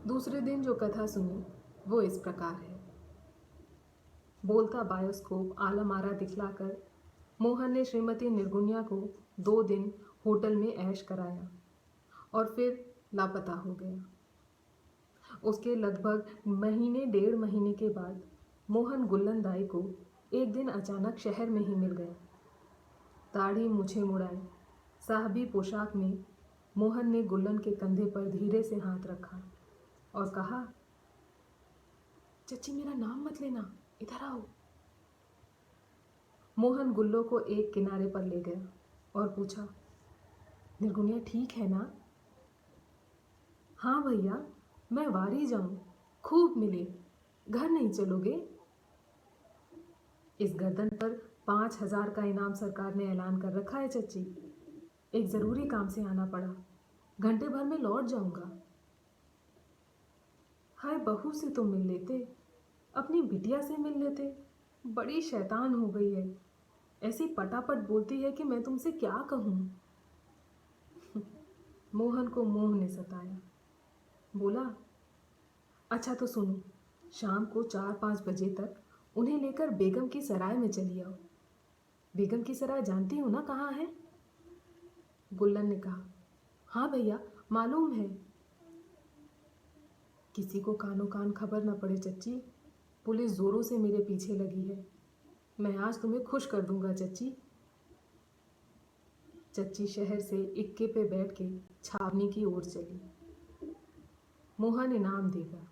दूसरे दिन जो कथा सुनी वो इस प्रकार है। बोलता बायोस्कोप आलम आरा दिखलाकर मोहन ने श्रीमती निर्गुनिया को 2 दिन होटल में ऐश कराया और फिर लापता हो गया। उसके लगभग महीने 1.5 महीने के बाद मोहन गुल्लन दाई को एक दिन अचानक शहर में ही मिल गया। दाढ़ी मूछें मुड़ाए साहबी पोशाक में मोहन ने गुल्लन के कंधे पर धीरे से हाथ रखा और कहा, चच्ची मेरा नाम मत लेना, इधर आओ। मोहन गुल्लो को एक किनारे पर ले गया और पूछा, निर्गुनिया ठीक है ना? हाँ भैया, मैं वारी जाऊं, खूब मिले, घर नहीं चलोगे? इस गर्दन पर 5,000 का इनाम सरकार ने ऐलान कर रखा है चच्ची। एक जरूरी काम से आना पड़ा, घंटे भर में लौट जाऊंगा। हाय बहू से तो मिल लेते, अपनी बिटिया से मिल लेते। बड़ी शैतान हो गई है, ऐसी पटापट बोलती है कि मैं तुमसे क्या कहूँ। मोहन को मोह ने सताया। बोला, अच्छा तो सुनो, शाम को 4-5 बजे तक उन्हें लेकर बेगम की सराय में चली आओ। बेगम की सराय जानती हो ना कहाँ है? गुल्लन ने कहा, हाँ भैया मालूम है। किसी को कानो कान खबर न पड़े चच्ची, पुलिस जोरों से मेरे पीछे लगी है। मैं आज तुम्हें खुश कर दूंगा चच्ची। चच्ची शहर से इक्के पे बैठ के छावनी की ओर चली। मोहन इनाम देगा,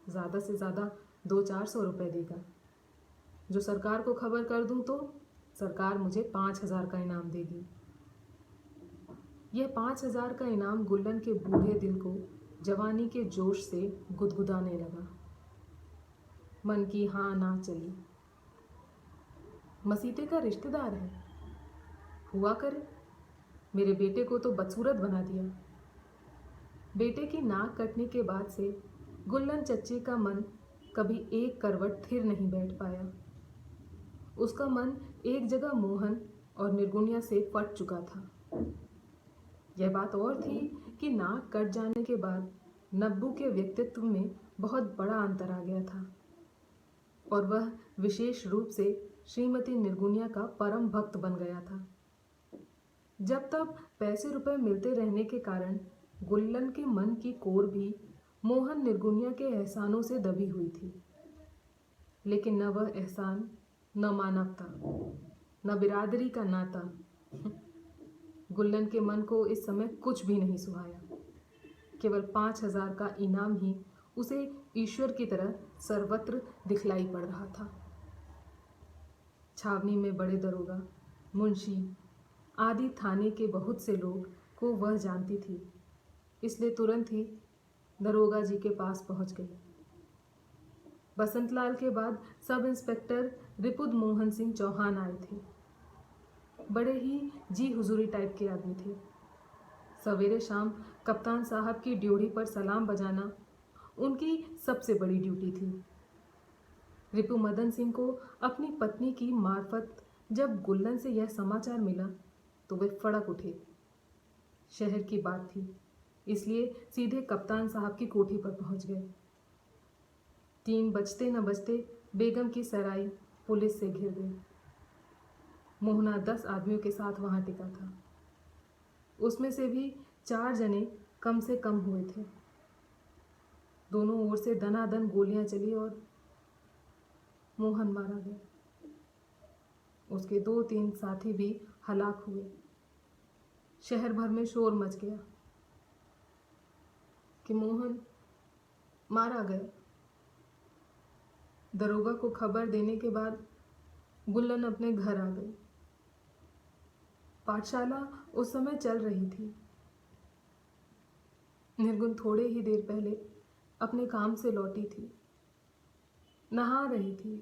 ज़्यादा से ज़्यादा 200-400 रुपये देगा। जो सरकार को खबर कर दूं तो सरकार मुझे 5,000 का इनाम देगी। यह 5,000 का इनाम गुल्लन के बूढ़े दिल को जवानी के जोश से गुदगुदाने लगा। मन की हाँ ना चली। मसीते का रिश्तेदार है, हुआ करे। मेरे बेटे को तो बदसूरत बना दिया। बेटे की नाक कटने के बाद से गुल्लन चच्ची का मन कभी एक करवट थिर नहीं बैठ पाया। उसका मन एक जगह मोहन और निर्गुनिया से फट चुका था। यह बात और थी कि नाक कट जाने के बाद नब्बू के व्यक्तित्व में बहुत बड़ा अंतर आ गया था और वह विशेष रूप से श्रीमती निर्गुनिया का परम भक्त बन गया था। जब तब पैसे रुपए मिलते रहने के कारण गुल्लन के मन की कोर भी मोहन निर्गुनिया के एहसानों से दबी हुई थी। लेकिन न वह एहसान, न मानवता, न बिरादरी का नाता। गुल्लन के मन को इस समय कुछ भी नहीं सुहाया। केवल 5,000 का इनाम ही उसे ईश्वर की तरह सर्वत्र दिखलाई पड़ रहा था। छावनी में बड़े दरोगा, मुंशी आदि थाने के बहुत से लोग को वह जानती थी, इसलिए तुरंत ही दरोगा जी के पास पहुंच गई। बसंतलाल के बाद सब इंस्पेक्टर रिपुद मोहन सिंह चौहान आए थे। बड़े ही जी हुजूरी टाइप के आदमी थे। सवेरे शाम कप्तान साहब की ड्योढ़ी पर सलाम बजाना उनकी सबसे बड़ी ड्यूटी थी। रिपु मदन सिंह को अपनी पत्नी की मार्फत जब गुल्लन से यह समाचार मिला तो वे फड़क उठे। शहर की बात थी, इसलिए सीधे कप्तान साहब की कोठी पर पहुंच गए। 3 बजते न बजते बेगम की सराय पुलिस से घिर गई। मोहना 10 आदमियों के साथ वहां टिका था। उसमें से भी 4 जने कम से कम हुए थे। दोनों ओर से दनादन गोलियां चली और मोहन मारा गया। उसके 2-3 साथी भी हलाक हुए। शहर भर में शोर मच गया कि मोहन मारा गया। दरोगा को खबर देने के बाद गुल्लन अपने घर आ गई। पाठशाला उस समय चल रही थी। निर्गुण थोड़े ही देर पहले अपने काम से लौटी थी, नहा रही थी।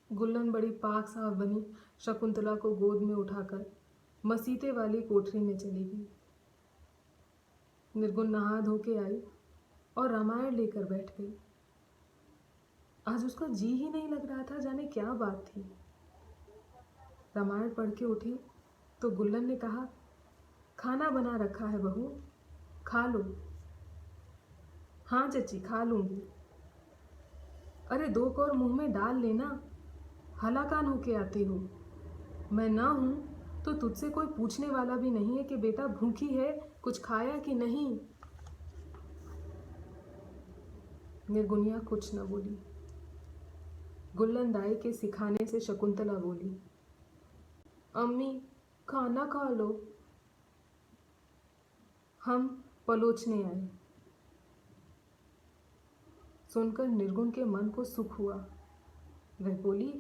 गुल्लन बड़ी पाक साफ बनी शकुंतला को गोद में उठाकर मसीते वाली कोठरी में चली गई। निर्गुण नहा धो के आई और रामायण लेकर बैठ गई। आज उसका जी ही नहीं लग रहा था, जाने क्या बात थी। रामायण पढ़ के उठी तो गुल्लन ने कहा, खाना बना रखा है बहू, खा लो। हाँ चची, खा लूँगी। अरे 2 कौर मुंह में डाल लेना, हलाकान होके आती हो। मैं ना हूँ तो तुझसे कोई पूछने वाला भी नहीं है कि बेटा भूखी है, कुछ खाया कि नहीं। निर्गुनिया कुछ न बोली। गुल्लन दाई के सिखाने से शकुंतला बोली, अम्मी खाना खा लो। हम पलोचने आए। सुनकर निर्गुण के मन को सुख हुआ। वह बोली,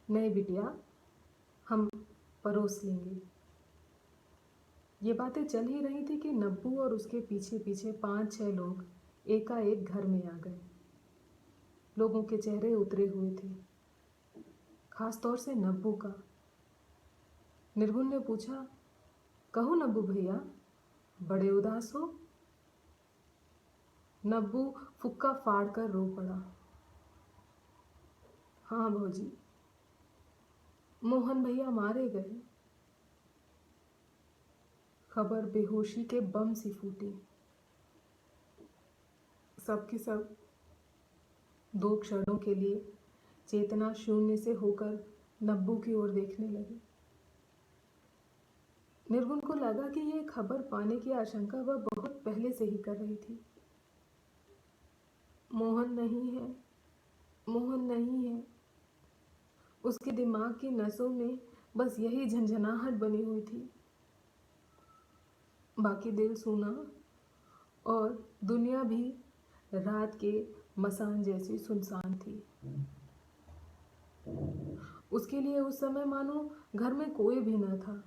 नहीं बिटिया, हम परोस लेंगे। ये बातें चल ही रही थी कि नब्बू और उसके पीछे पीछे 5-6 लोग एकाएक घर में आ गए। लोगों के चेहरे उतरे हुए थे, खास तौर से नब्बू का। निर्गुण ने पूछा, कहो नब्बू भैया, बड़े उदास हो? नब्बू फुक्का फाड़ कर रो पड़ा। हाँ भौजी, मोहन भैया मारे गए। खबर बेहोशी के बम सी फूटी। सबके सब 2 क्षणों के लिए चेतना शून्य से होकर नब्बू की ओर देखने लगे। निर्गुण को लगा कि यह खबर पाने की आशंका वह बहुत पहले से ही कर रही थी। मोहन नहीं है, मोहन नहीं है। उसके दिमाग की नसों में बस यही झंझनाहट बनी हुई थी। बाकी दिल सूना और दुनिया भी रात के मसान जैसी सुनसान थी। उसके लिए उस समय मानो घर में कोई भी न था।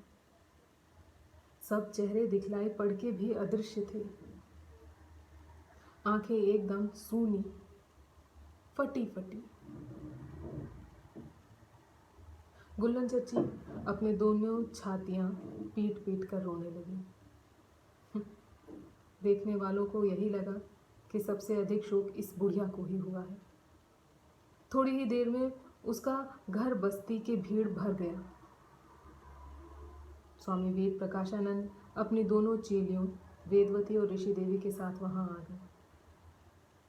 सब चेहरे दिखलाई पड़ के भी अदृश्य थे। आंखें एकदम सूनी, फटी फटी। गुल्लन चची अपने दोनों छातियां पीट पीट कर रोने लगी। देखने वालों को यही लगा कि सबसे अधिक शोक इस बुढ़िया को ही हुआ है। थोड़ी ही देर में उसका घर बस्ती के भीड़ भर गया। स्वामी वेद प्रकाशानंद अपनी दोनों चेलियों वेदवती और ऋषि देवी के साथ वहां आ गए।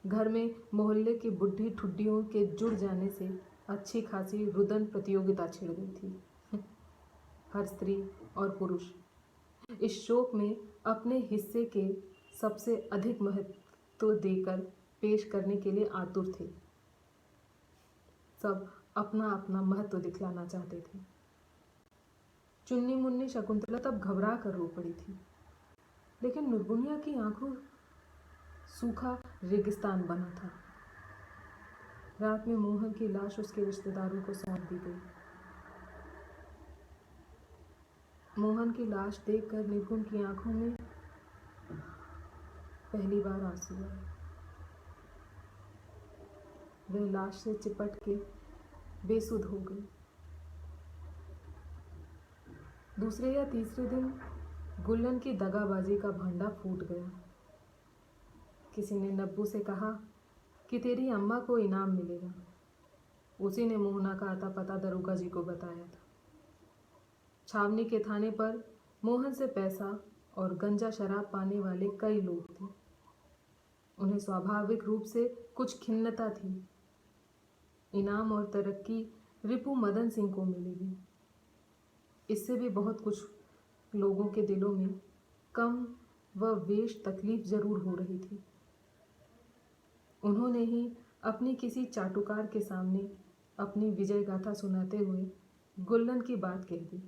घर में मोहल्ले के बुढ़ी ठुड्डियों के जुड़ जाने से अच्छी खासी रुदन प्रतियोगिता छिड़ गई थी। हर स्त्री और पुरुष इस शोक में अपने हिस्से के सबसे अधिक महत्व देकर पेश करने के लिए आतुर थे। सब अपना अपना महत्व दिखलाना चाहते थे। चुन्नी मुन्नी शकुंतला तब घबरा कर रो पड़ी थी, लेकिन निर्गुनिया की आंखों सूखा रेगिस्तान बना था। रात में मोहन की लाश उसके रिश्तेदारों को सौंप दी गई। मोहन की लाश देखकर निर्गुण की आंखों में पहली बार आंसू आए। वह लाश से चिपट के बेसुध हो गई। दूसरे या तीसरे दिन गुल्लन की दगाबाजी का भांडा फूट गया। किसी ने नब्बू से कहा कि तेरी अम्मा को इनाम मिलेगा। उसी ने मोहना का आता पता दरोगा जी को बताया था। छावनी के थाने पर मोहन से पैसा और गंजा शराब पाने वाले कई लोग थे। उन्हें स्वाभाविक रूप से कुछ खिन्नता थी। इनाम और तरक्की रिपू मदन सिंह को मिलेगी। इससे भी बहुत कुछ लोगों के दिलों में कम व वेश तकलीफ जरूर हो रही थी। उन्होंने ही अपनी किसी चाटुकार के सामने अपनी विजय गाथा सुनाते हुए गुल्लन की बात कह दी,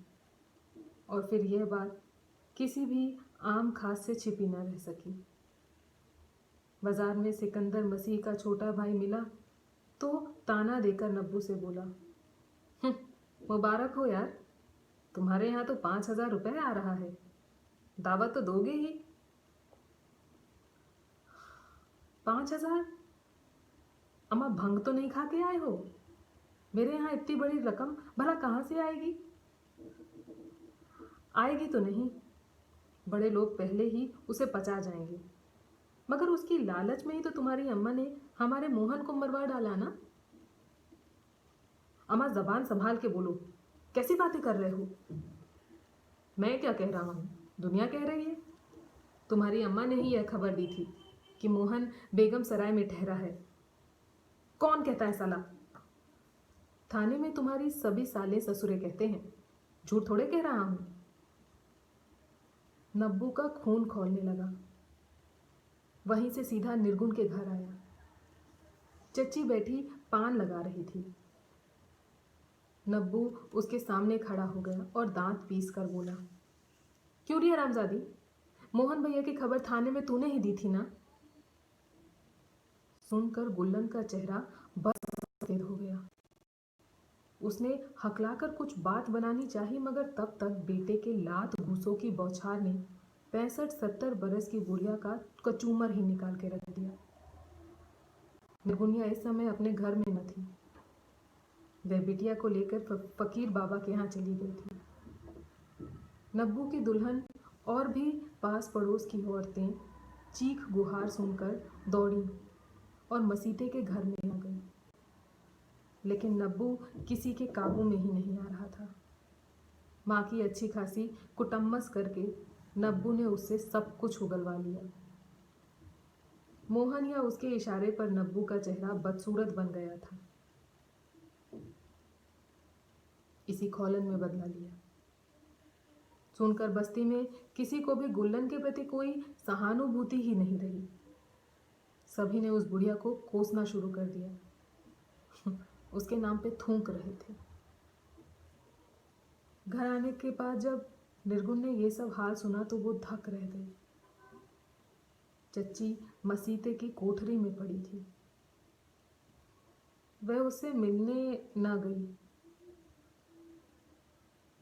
और फिर यह बात किसी भी आम खास से छिपी न रह सकी। बाजार में सिकंदर मसीह का छोटा भाई मिला तो ताना देकर नब्बू से बोला, मुबारक हो यार, तुम्हारे यहाँ तो 5,000 रुपये आ रहा है, दावत तो दोगे ही। 5,000? अम्मा भंग तो नहीं खा के आए हो? मेरे यहाँ इतनी बड़ी रकम भला कहाँ से आएगी? आएगी तो नहीं, बड़े लोग पहले ही उसे पचा जाएंगे, मगर उसकी लालच में ही तो तुम्हारी अम्मा ने हमारे मोहन को मरवा डाला ना। अम्मा जबान संभाल के बोलो, कैसी बातें कर रहे हो? मैं क्या कह रहा हूँ, दुनिया कह रही है। तुम्हारी अम्मा ने ही यह खबर दी थी कि मोहन बेगम सराय में ठहरा है। कौन कहता है साला? थाने में तुम्हारी सभी साले ससुरे कहते हैं, झूठ थोड़े कह रहा हूं। नब्बू का खून खौलने लगा। वहीं से सीधा निर्गुण के घर आया। चच्ची बैठी पान लगा रही थी। नब्बू उसके सामने खड़ा हो गया और दांत पीस कर बोला, क्यों री हरामजादी, मोहन भैया की खबर थाने में तूने ही दी थी ना? सुनकर गुल्लन का चेहरा बस सफेद हो गया। उसने हकलाकर कुछ बात बनानी चाही, मगर तब तक बेटे के लात घूसों की बौछार ने 65-70 बरस की बुढ़िया का कचूमर ही निकाल के रख दिया। निर्गुनिया इस समय अपने घर में न थी। वह बिटिया को लेकर फकीर बाबा के यहाँ चली गई थी। नब्बू की दुल्हन और भी पास पड़ोस की औरतें चीख गुहार सुनकर दौड़ी और मसीते के घर में आ गई, लेकिन नब्बू किसी के काबू में ही नहीं आ रहा था। माँ की अच्छी खासी कुटम्मस करके नब्बू ने उससे सब कुछ उगलवा लिया। मोहन या उसके इशारे पर नब्बू का चेहरा बदसूरत बन गया था। इसी खौलन में बदला लिया। सुनकर बस्ती में किसी को भी गुल्लन के प्रति कोई सहानुभूति ही नहीं रही। सभी ने उस बुढ़िया को कोसना शुरू कर दिया। उसके नाम पे थूक रहे थे। घर आने के बाद जब निर्गुण ने ये सब हाल सुना तो वो धक रह गई। चच्ची मसीते की कोठरी में पड़ी थी। वह उससे मिलने न गई।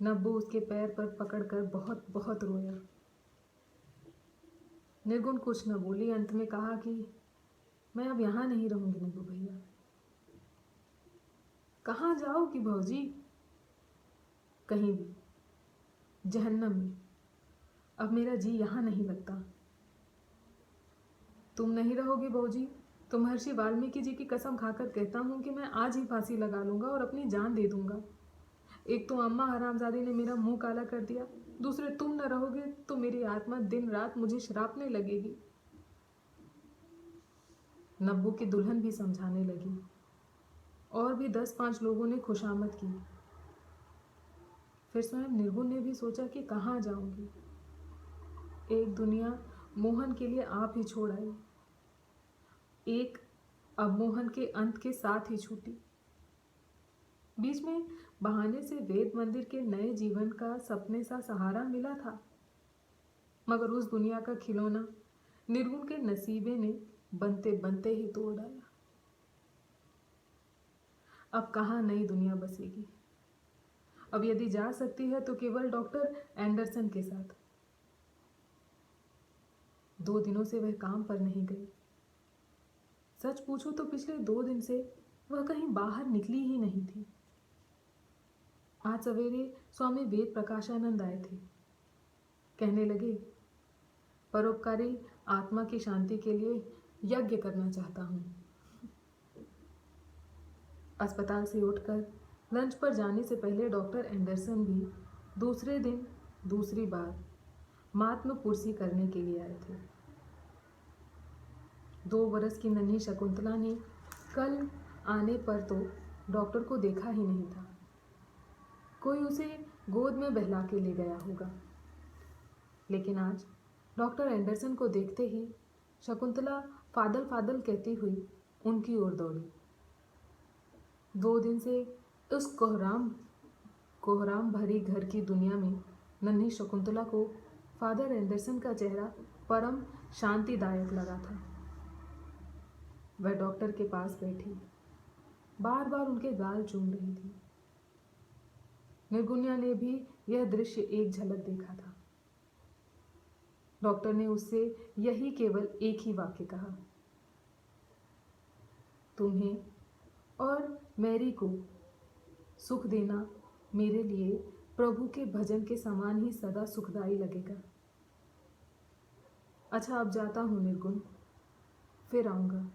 नब्बू उसके पैर पर पकड़कर बहुत बहुत रोया। निर्गुण कुछ न बोली, अंत में कहा कि मैं अब यहाँ नहीं रहूंगी नब्बू भैया। कहाँ जाओगी भौजी? कहीं भी, जहन्नम में। अब मेरा जी यहाँ नहीं लगता। तुम नहीं रहोगे भौजी तो महर्षि वाल्मीकि जी की कसम खाकर कहता हूँ कि मैं आज ही फांसी लगा लूंगा और अपनी जान दे दूंगा। एक तो अम्मा हरामजादी ने मेरा मुंह काला कर दिया, दूसरे तुम न रहोगे तो मेरी आत्मा दिन रात मुझे श्रापने लगेगी। नब्बू की दुल्हन भी समझाने लगी और भी 10-5 लोगों ने खुशामद की। फिर स्वयं निर्गुण ने भी सोचा कि कहाँ जाऊंगी। एक दुनिया मोहन के लिए आप ही छोड़ आई, एक अब मोहन के अंत के साथ ही छूटी। बीच में बहाने से वेद मंदिर के नए जीवन का सपने सा सहारा मिला था, मगर उस दुनिया का खिलौना निर्गुण के नसीबे ने बनते बनते ही तोड़ डाला। अब कहाँ नई दुनिया बसेगी? अब यदि जा सकती है तो केवल डॉक्टर एंडरसन के साथ। 2 दिनों से वह काम पर नहीं गई। सच पूछो तो पिछले 2 दिन से वह कहीं बाहर निकली ही नहीं थी। आज सवेरे स्वामी वेद प्रकाशानंद आए थे। कहने लगे, परोपकारी आत्मा की शांति के लिए यज्ञ करना चाहता हूँ। अस्पताल से उठकर लंच पर जाने से पहले डॉक्टर एंडरसन भी दूसरे दिन दूसरी बार मातम पुरसी करने के लिए आए थे। 2 बरस की नन्ही शकुंतला ने कल आने पर तो डॉक्टर को देखा ही नहीं था। कोई उसे गोद में बहला के ले गया होगा, लेकिन आज डॉक्टर एंडरसन को देखते ही शकुंतला फादल फादल कहती हुई उनकी ओर दौड़ी। 2 दिन से उस कोहराम भरी घर की दुनिया में नन्ही शकुंतला को फादर एंडरसन का चेहरा परम शांतिदायक लगा था। वह डॉक्टर के पास बैठी बार बार उनके गाल चूम रही थी। निर्गुनिया ने भी यह दृश्य एक झलक देखा था। डॉक्टर ने उससे यही केवल एक ही वाक्य कहा, तुम्हें और मैरी को सुख देना मेरे लिए प्रभु के भजन के समान ही सदा सुखदायी लगेगा। अच्छा, अब जाता हूँ निर्गुण, फिर आऊँगा।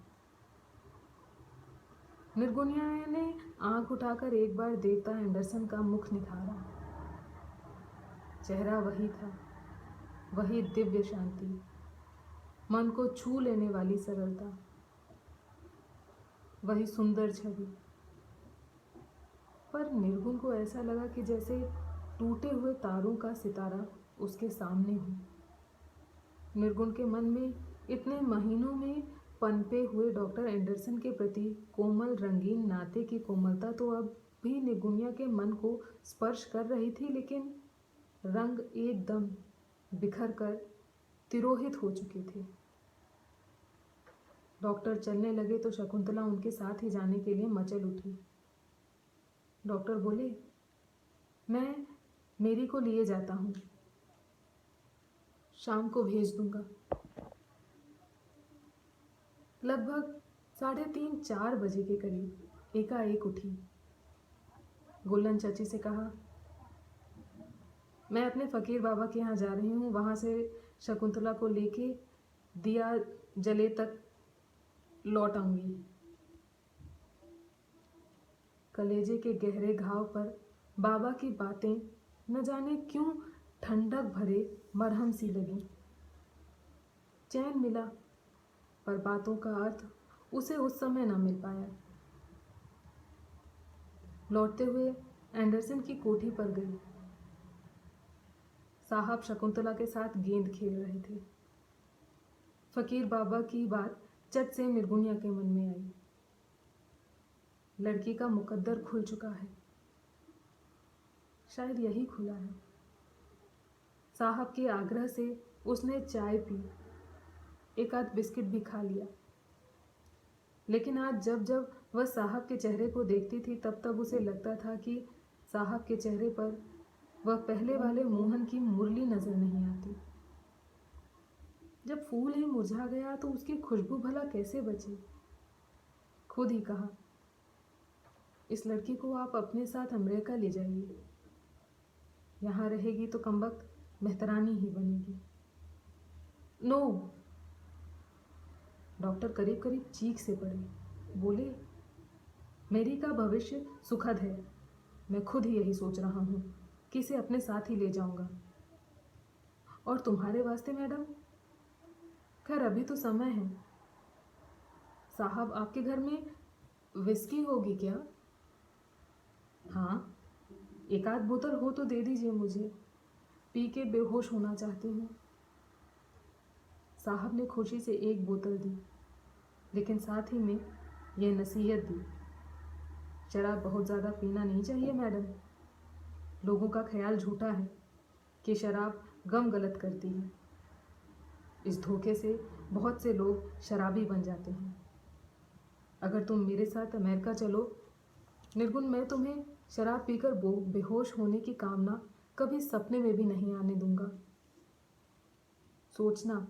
निर्गुनिया ने आंख उठाकर एक बार देवता एंडरसन का मुख निखारा। चेहरा वही था, वही दिव्य शांति, मन को छू लेने वाली सरलता, वही सुंदर छवि। पर निर्गुण को ऐसा लगा कि जैसे टूटे हुए तारों का सितारा उसके सामने हो। निर्गुण के मन में इतने महीनों में पनपे हुए डॉक्टर एंडरसन के प्रति कोमल रंगीन नाते की कोमलता तो अब भी निर्गुणिया के मन को स्पर्श कर रही थी, लेकिन रंग एकदम बिखर कर तिरोहित हो चुके थे। डॉक्टर चलने लगे तो शकुंतला उनके साथ ही जाने के लिए मचल उठी। डॉक्टर बोले, मैं मेरी को लिए जाता हूँ, शाम को भेज दूंगा। लगभग 3:30-4 बजे के करीब एकाएक उठी। गुल्लन चाची से कहा, मैं अपने फकीर बाबा के यहाँ जा रही हूँ, वहाँ से शकुंतला को लेके दिया जले तक लौट आऊंगी। कलेजे के गहरे घाव पर बाबा की बातें न जाने क्यों ठंडक भरे मरहम सी लगी। चैन मिला, पर बातों का अर्थ उसे उस समय न मिल पाया। लौटते हुए एंडरसन की कोठी पर गई। साहब शकुंतला के साथ गेंद खेल रहे थे। फकीर बाबा की बात चट से निर्गुणिया के मन में आई। लड़की का मुकद्दर खुल चुका है, शायद यही खुला है। साहब के आग्रह से उसने चाय पी, एक आध बिस्किट भी खा लिया, लेकिन आज जब जब वह साहब के चेहरे को देखती थी तब तब उसे लगता था कि साहब के चेहरे पर वह पहले वाले मोहन की मुरली नजर नहीं आती। जब फूल ही मुरझा गया तो उसकी खुशबू भला कैसे बचे। खुद ही कहा, इस लड़की को आप अपने साथ अमेरिका ले जाइए, यहाँ रहेगी तो कमबख्त मेहतरानी ही बनेगी। नो, डॉक्टर करीब करीब चीख से पड़े। बोले, मेरी का भविष्य सुखद है, मैं खुद ही यही सोच रहा हूँ कि इसे अपने साथ ही ले जाऊंगा। और तुम्हारे वास्ते मैडम, खैर अभी तो समय है। साहब आपके घर में विस्की होगी क्या? हाँ, एक आध बोतल हो तो दे दीजिए मुझे, पी के बेहोश होना चाहती हूँ। साहब ने खुशी से एक बोतल दी, लेकिन साथ ही में यह नसीहत दी, शराब बहुत ज़्यादा पीना नहीं चाहिए मैडम। लोगों का ख्याल झूठा है कि शराब गम गलत करती है। इस धोखे से बहुत से लोग शराबी बन जाते हैं। अगर तुम मेरे साथ अमेरिका चलो निर्गुण, मैं तुम्हें शराब पीकर बेहोश होने की कामना कभी सपने में भी नहीं आने दूंगा। सोचना,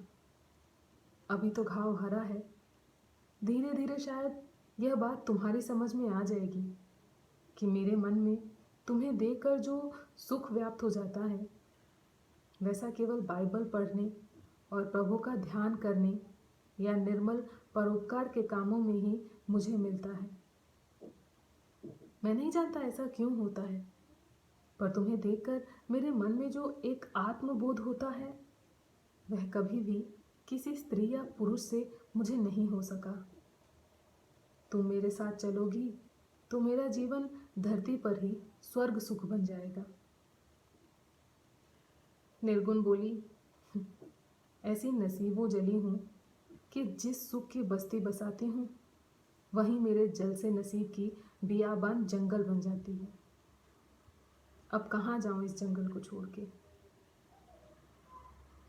अभी तो घाव हरा है, धीरे धीरे शायद यह बात तुम्हारी समझ में आ जाएगी कि मेरे मन में तुम्हें देखकर जो सुख व्याप्त हो जाता है, वैसा केवल बाइबल पढ़ने और प्रभु का ध्यान करने या निर्मल परोपकार के कामों में ही मुझे मिलता है। मैं नहीं जानता ऐसा क्यों होता है, पर तुम्हें देखकर मेरे मन में जो एक आत्मबोध होता है, वह कभी भी किसी स्त्री या पुरुष से मुझे नहीं हो सका। तुम मेरे साथ चलोगी तो मेरा जीवन धरती पर ही स्वर्ग सुख बन जाएगा। निर्गुण बोली, ऐसी नसीबों जली हूँ कि जिस सुख की बस्ती बसाती हूँ वहीं मेरे जल से नसीब की बियाबान जंगल बन जाती है। अब कहाँ जाऊँ इस जंगल को छोड़ के।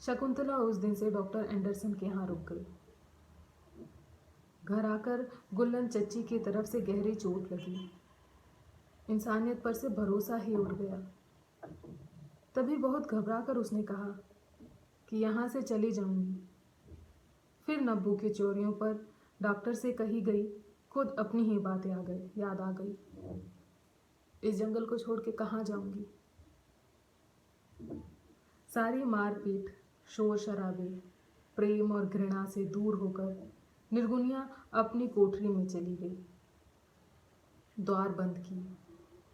शकुंतला उस दिन से डॉक्टर एंडरसन के यहाँ रुक गई। घर आकर गुल्लन चच्ची की तरफ से गहरी चोट लगी। इंसानियत पर से भरोसा ही उड़ गया। तभी बहुत घबराकर उसने कहा कि यहाँ से चली जाऊंगी। फिर नब्बू की चोरियों पर डॉक्टर से कही गई खुद अपनी ही बात याद आ गई। इस जंगल को छोड़ के कहाँ जाऊंगी। सारी मारपीट, शोर शराबे, प्रेम और घृणा से दूर होकर निर्गुणिया अपनी कोठरी में चली गई। द्वार बंद की,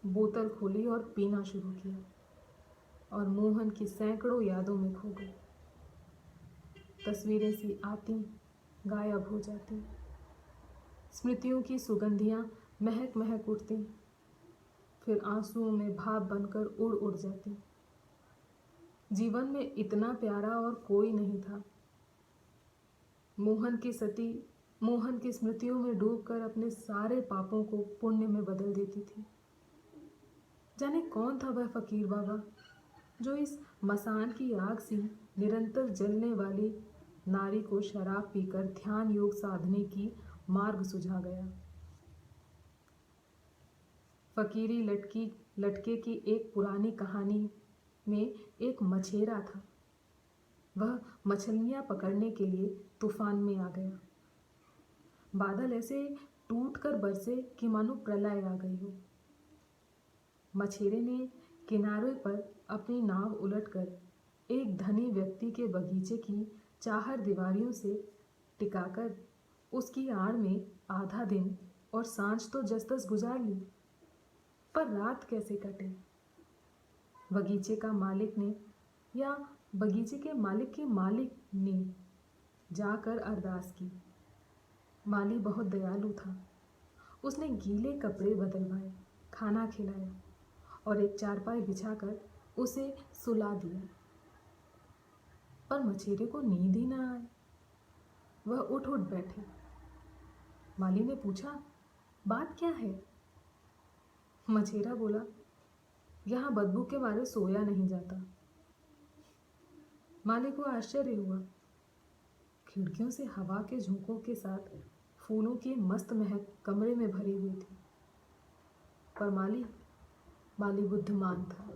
बोतल खोली और पीना शुरू किया और मोहन की सैकड़ों यादों में खो गई। तस्वीरें सी आती, गायब हो जाती। स्मृतियों की सुगंधियां महक महक उठती, फिर आंसुओं में भाप बनकर उड़ उड़ जाती। जीवन में इतना प्यारा और कोई नहीं था। मोहन की स्मृतियों में डूबकर अपने सारे पापों को पुण्य में बदल देती थी। जाने कौन था वह फकीर बाबा जो इस मसान की आग सी निरंतर जलने वाली नारी को शराब पीकर ध्यान योग साधने की मार्ग सुझा गया। फकीरी लटके की एक पुरानी कहानी में एक मछेरा था। वह मछलियां पकड़ने के लिए तूफान में आ गया। बादल ऐसे टूट कर बरसे कि मानो प्रलय आ गई हो। मछेरे ने किनारे पर अपनी नाव उलटकर एक धनी व्यक्ति के बगीचे की चार दीवारियों से टिकाकर उसकी आड़ में आधा दिन और सांझ तो जस-तस गुजार ली। पर रात कैसे कटे? बगीचे का मालिक ने या बगीचे के मालिक के मालिक ने जाकर अरदास की। माली बहुत दयालु था। उसने गीले कपड़े बदलवाए, खाना खिलाया और एक चारपाई बिछाकर उसे सुला दिया। पर मछेरे को नींद ही ना आए। वह उठ उठ बैठे। माली ने पूछा, बात क्या है? मछेरा बोला, यहाँ बदबू के मारे सोया नहीं जाता। माली को आश्चर्य हुआ। खिड़कियों से हवा के झोंकों के साथ फूलों की मस्त महक कमरे में भरी हुई थी। पर माली बुद्धिमान था।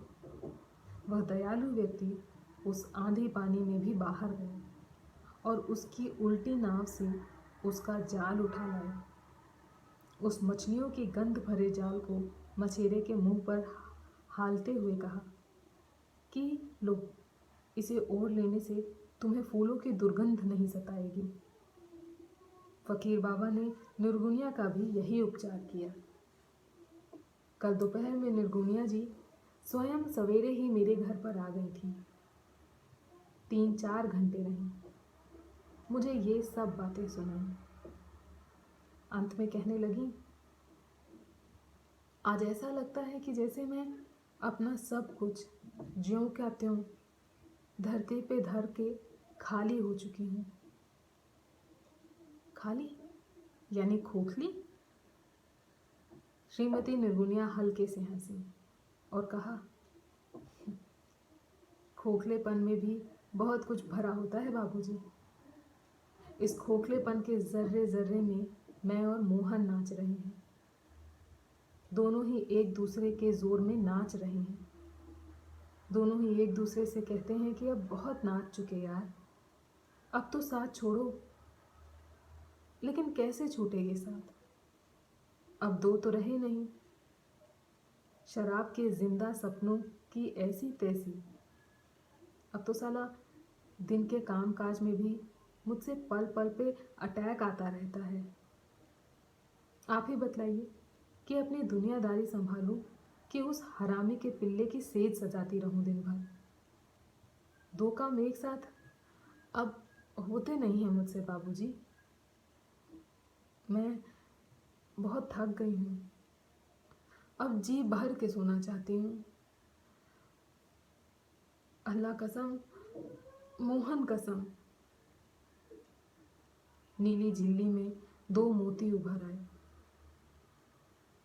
वह दयालु व्यक्ति उस आंधी पानी में भी बाहर गया और उसकी उल्टी नाव से उसका जाल उठा लाया। उस मछलियों की गंध भरे जाल को मछेरे के मुंह पर हालते हुए कहा कि लो, इसे ओढ़ लेने से तुम्हें फूलों की दुर्गंध नहीं सताएगी। फकीर बाबा ने निर्गुनिया का भी यही उपचार किया। कल दोपहर में निर्गुनिया जी स्वयं सवेरे ही मेरे घर पर आ गई थी। 3-4 घंटे रही, मुझे ये सब बातें सुनाई। अंत में कहने लगी, आज ऐसा लगता है कि जैसे मैं अपना सब कुछ ज्यों का त्यों धरती पे धर के खाली हो चुकी हूँ। खाली यानी खोखली? श्रीमती निर्गुनिया हल्के से हंसी और कहा, खोखलेपन में भी बहुत कुछ भरा होता है बाबूजी। इस खोखलेपन के जर्रे जर्रे में मैं और मोहन नाच रहे हैं। दोनों ही एक दूसरे के जोर में नाच रहे हैं। दोनों ही एक दूसरे से कहते हैं कि अब बहुत नाच चुके यार, अब तो साथ छोड़ो। लेकिन कैसे छूटे ये साथ? अब दो तो रहे नहीं। शराब के जिंदा सपनों की ऐसी तैसी। अब तो साला दिन के काम काज में भी मुझसे पल पल पे अटैक आता रहता है। आप ही बतलाइए कि अपनी दुनियादारी संभालूं कि उस हरामी के पिल्ले की सेज सजाती रहूं दिन भर। दो काम एक साथ अब होते नहीं हैं मुझसे बाबूजी। मैं बहुत थक गई हूँ। अब जी भर के सोना चाहती हूँ। अल्लाह कसम, मोहन कसम। नीली झिल्ली में 2 मोती उभर आए।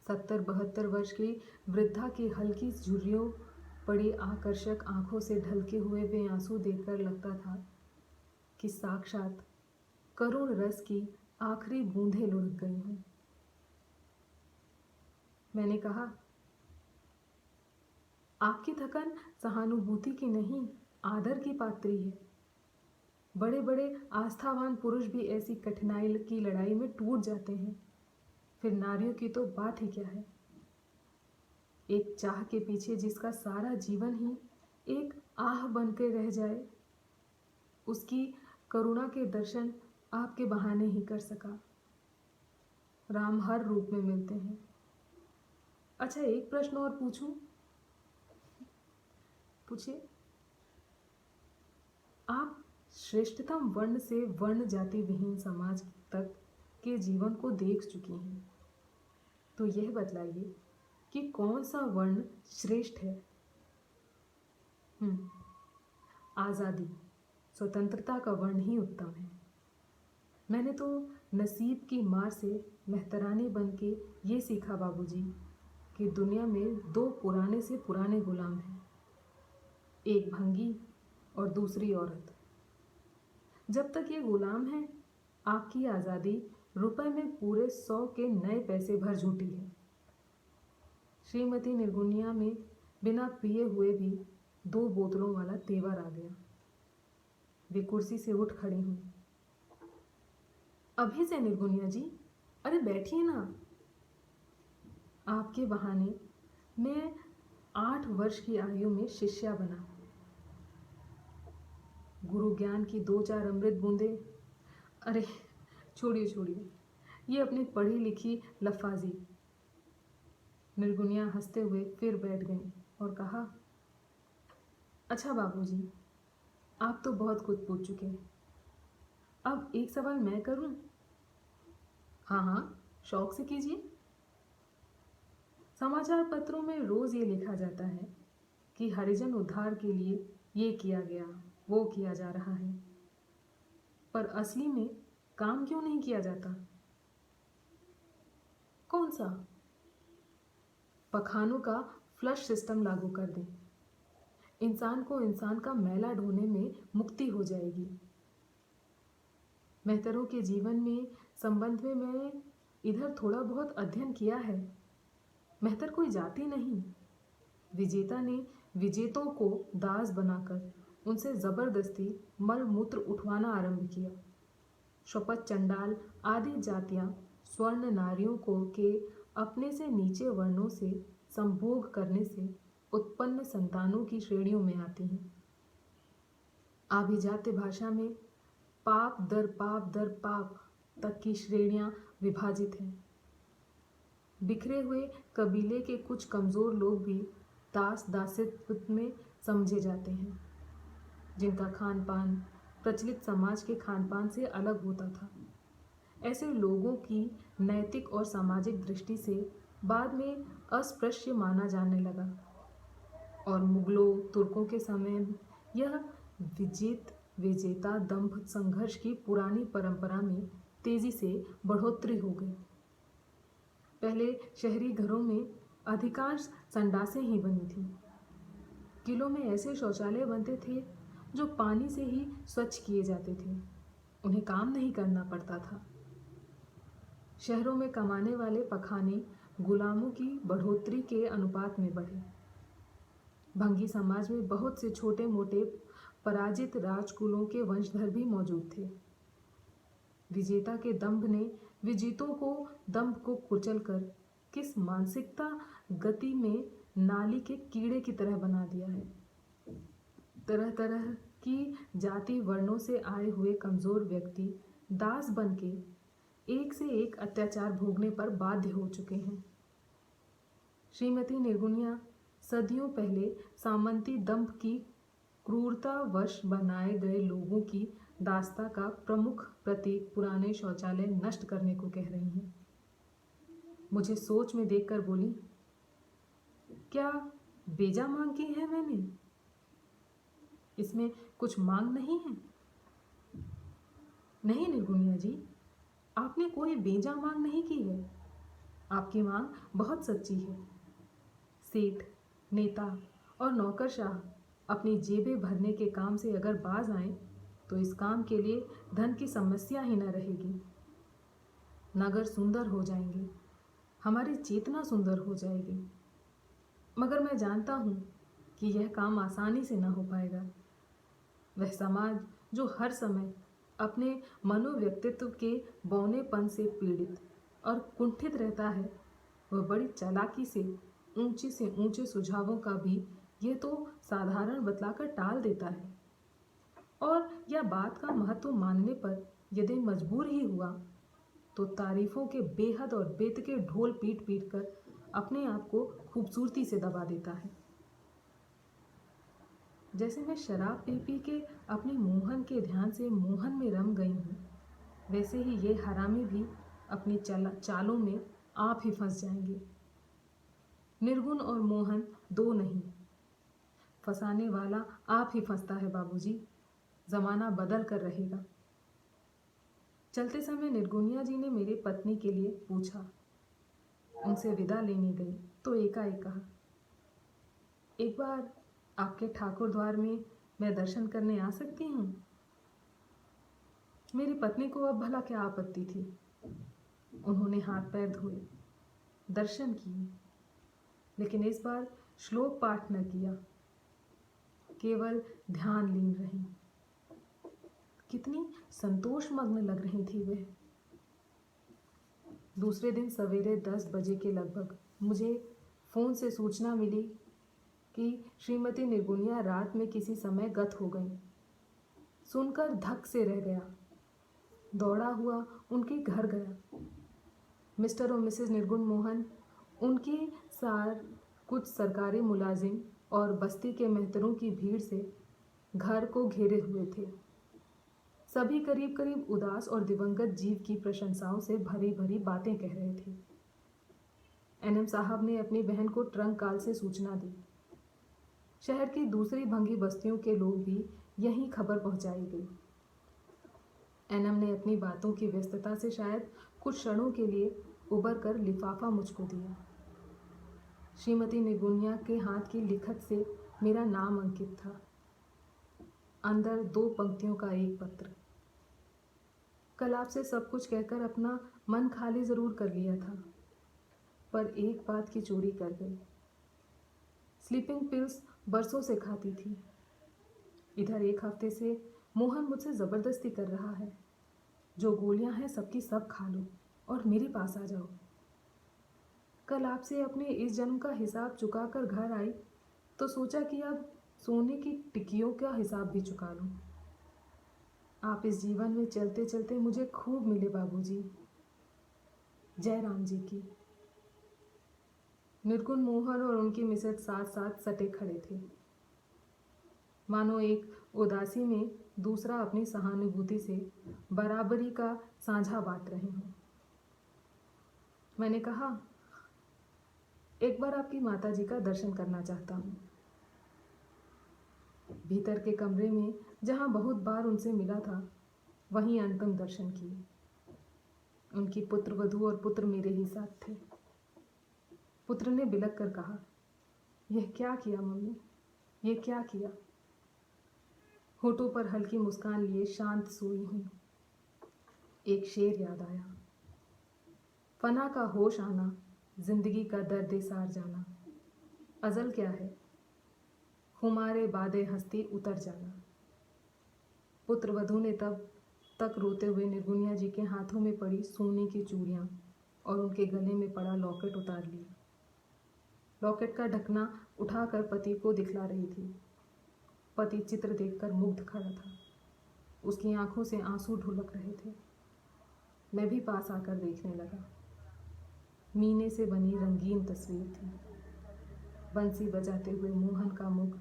70-72 वर्ष की वृद्धा की हल्की झुर्रियों पड़ी आकर्षक आंखों से ढलके हुए वे आंसू देखकर लगता था कि साक्षात करुण रस की आखिरी बूंदें लुढ़क गई हों। मैंने कहा, आपकी थकन सहानुभूति की नहीं, आदर की पात्री है। बड़े बड़े आस्थावान पुरुष भी ऐसी कठिनाई की लड़ाई में टूट जाते हैं, फिर नारियों की तो बात ही क्या है। एक चाह के पीछे जिसका सारा जीवन ही एक आह बनकर रह जाए, उसकी करुणा के दर्शन आपके बहाने ही कर सका। राम हर रूप में मिलते हैं। अच्छा, एक प्रश्न और पूछूं? पूछिए। आप श्रेष्ठतम वर्ण से वर्ण जाति विहीन समाज तक के जीवन को देख चुकी हैं। तो यह बतलाइए कि कौन सा वर्ण श्रेष्ठ है? आज़ादी, स्वतंत्रता का वर्ण ही उत्तम है। मैंने तो नसीब की मार से मेहतरानी बन के ये सीखा बाबूजी कि दुनिया में दो पुराने से पुराने गुलाम हैं, एक भंगी और दूसरी औरत। जब तक ये गुलाम हैं, आपकी आज़ादी रुपए में पूरे 100 के नए पैसे भर झूठी है। श्रीमती निर्गुनिया में बिना पिए हुए भी 2 बोतलों वाला तेवर आ गया। वे कुर्सी से उठ खड़ी हुई। अभी से निर्गुनिया जी, अरे बैठिए ना। आपके बहाने मैं 8 वर्ष की आयु में शिष्या बना। गुरु ज्ञान की 2-4 अमृत बूंदे। अरे छोड़िए छोड़िए, ये अपनी पढ़ी लिखी लफाजी। निर्गुनिया हंसते हुए फिर बैठ गई और कहा, अच्छा बाबूजी, आप तो बहुत कुछ पूछ चुके हैं। अब एक सवाल मैं करूं? हाँ हाँ, शौक से कीजिए। समाचार पत्रों में रोज ये लिखा जाता है कि हरिजन उद्धार के लिए ये किया गया, वो किया जा रहा है, पर असली में काम क्यों नहीं किया जाता? कौन सा? पखानों का फ्लश सिस्टम लागू कर दें। इंसान को इंसान का मैला ढोने में मुक्ति हो जाएगी। मेहतरों के जीवन में संबंध में मैं इधर थोड़ा बहुत अध्ययन किया है। मेहतर कोई जाति नहीं। विजेता ने विजेतों को दास बनाकर उनसे जबरदस्ती मल मूत्र उठवाना आरंभ किया। शपथ चंडाल आदि जातियां स्वर्ण नारियों को के अपने से नीचे वर्णों से संभोग करने से उत्पन्न संतानों की श्रेणियों में आती हैं। आभिजात्य भाषा में पाप दर पाप तक की श्रेणियां विभाजित हैं। बिखरे हुए कबीले के कुछ कमजोर लोग भी दास दासित्व में समझे जाते हैं, जिनका खान पान प्रचलित समाज के खान पान से अलग होता था। ऐसे लोगों की नैतिक और सामाजिक दृष्टि से बाद में अस्पृश्य माना जाने लगा और मुगलों तुर्कों के समय यह विजेत विजेता दंभ संघर्ष की पुरानी परंपरा में तेजी से बढ़ोतरी हो गई। पहले शहरी घरों में अधिकांश संडासें ही बनी थीं। किलों में ऐसे शौचालय बनते थे जो पानी से ही स्वच्छ किए जाते थे। उन्हें काम नहीं करना पड़ता था। शहरों में कमाने वाले पखाने गुलामों की बढ़ोतरी के अनुपात में बढ़े। भंगी समाज में बहुत से छोटे मोटे पराजित राजकुलों के वंशधर भी मौजूद थे। विजेता के दंभ ने विजेतों को दंभ को कुचलकर किस मानसिकता गति में नाली के कीड़े की तरह बना दिया है। तरह तरह की जाति वर्णों से आए हुए कमजोर व्यक्ति दास बन के एक से एक अत्याचार भोगने पर बाध्य हो चुके हैं। श्रीमती निर्गुनिया सदियों पहले सामंती दंभ की क्रूरतावश बनाए गए लोगों की दास्ता का प्रमुख प्रतीक पुराने शौचालय नष्ट करने को कह रही हैं। मुझे सोच में देखकर बोली, क्या बेजा मांग की है मैंने? इसमें कुछ मांग नहीं है। नहीं निर्गुनिया जी, आपने कोई बेजा मांग नहीं की है। आपकी मांग बहुत सच्ची है। सेठ, नेता और नौकरशाह अपनी जेबें भरने के काम से अगर बाज आए तो इस काम के लिए धन की समस्या ही न रहेगी। नगर सुंदर हो जाएंगे, हमारी चेतना सुंदर हो जाएगी। मगर मैं जानता हूँ कि यह काम आसानी से न हो पाएगा। वह समाज जो हर समय अपने मनोव्यक्तित्व के बौनेपन से पीड़ित और कुंठित रहता है, वह बड़ी चालाकी से ऊंचे सुझावों का भी ये तो साधारण बतलाकर टाल देता है। और यह बात का महत्व मानने पर यदि मजबूर ही हुआ तो तारीफों के बेहद और बेतके ढोल पीट पीट कर अपने आप को खूबसूरती से दबा देता है। जैसे मैं शराब पी पी के अपने मोहन के ध्यान से मोहन में रम गई हूँ, वैसे ही ये हरामी भी अपनी चालों में आप ही फंस जाएंगे। निर्गुण और मोहन दो नहीं, फंसाने वाला आप ही फंसता है बाबूजी। जमाना बदल कर रहेगा। चलते समय निर्गुनिया जी ने मेरी पत्नी के लिए पूछा। उनसे विदा लेने गई तो एकाएक कहा, एक बार आपके ठाकुर द्वार में मैं दर्शन करने आ सकती हूँ? मेरी पत्नी को अब भला क्या आपत्ति थी। उन्होंने हाथ पैर धोए, दर्शन किए, लेकिन इस बार श्लोक पाठ न किया, केवल ध्यान लीन रही। कितनी संतोषमग्न लग रही थी वह। दूसरे दिन सवेरे 10 बजे के लगभग मुझे फोन से सूचना मिली कि श्रीमती निर्गुनिया रात में किसी समय गत हो गई। सुनकर धक से रह गया। दौड़ा हुआ उनके घर गया। मिस्टर और मिसेस निर्गुण मोहन, उनके सार कुछ सरकारी मुलाजिम और बस्ती के मेहतरों की भीड़ से घर को घेरे हुए थे। सभी करीब करीब उदास और दिवंगत जीव की प्रशंसाओं से भरी भरी बातें कह रहे थे। एनएम साहब ने अपनी बहन को ट्रंक काल से सूचना दी। शहर की दूसरी भंगी बस्तियों के लोग भी यही खबर पहुंचाई गई। एनएम ने अपनी बातों की व्यस्तता से शायद कुछ क्षणों के लिए उबर कर लिफाफा मुझको दिया। श्रीमती निर्गुनिया के हाथ की लिखत से मेरा नाम अंकित था। अंदर 2 पंक्तियों का एक पत्र। कल आपसे सब कुछ कहकर अपना मन खाली जरूर कर लिया था, पर एक बात की चोरी कर गई। स्लीपिंग पिल्स बरसों से खाती थी। इधर 1 हफ्ते से मोहन मुझसे ज़बरदस्ती कर रहा है, जो गोलियां हैं सबकी सब खा लो और मेरे पास आ जाओ। कल आपसे अपने इस जन्म का हिसाब चुका कर घर आई तो सोचा कि अब सोने की टिकियों का हिसाब भी चुका लूं। आप इस जीवन में चलते चलते मुझे खूब मिले बाबूजी। जय राम जी की। निर्गुण मोहन और उनकी मिसेज साथ साथ सटे खड़े थे, मानो एक उदासी में दूसरा अपनी सहानुभूति से बराबरी का साझा बांट रहे हों। मैंने कहा, एक बार आपकी माताजी का दर्शन करना चाहता हूँ। भीतर के कमरे में जहाँ बहुत बार उनसे मिला था, वहीं अंतिम दर्शन किए। उनकी पुत्र वधू और पुत्र मेरे ही साथ थे। पुत्र ने बिलक कर कहा, यह क्या किया मम्मी, ये क्या किया? होठों पर हल्की मुस्कान लिए शांत सोई हुई। एक शेर याद आया, फना का होश आना, जिंदगी का दर्द सार जाना, अजल क्या है, खुमारे बादे हस्ती उतर जाना। पुत्र वधू ने तब तक रोते हुए निर्गुनिया जी के हाथों में पड़ी सोने की चूड़ियाँ और उनके गले में पड़ा लॉकेट उतार लिया। लॉकेट का ढकना उठाकर पति को दिखला रही थी। पति चित्र देखकर मुग्ध खड़ा था। उसकी आंखों से आंसू ढुलक रहे थे। मैं भी पास आकर देखने लगा। मीने से बनी रंगीन तस्वीर थी। बंसी बजाते हुए मोहन का मुख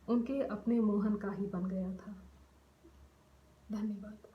उनके अपने मोहन का ही बन गया था। धन्यवाद।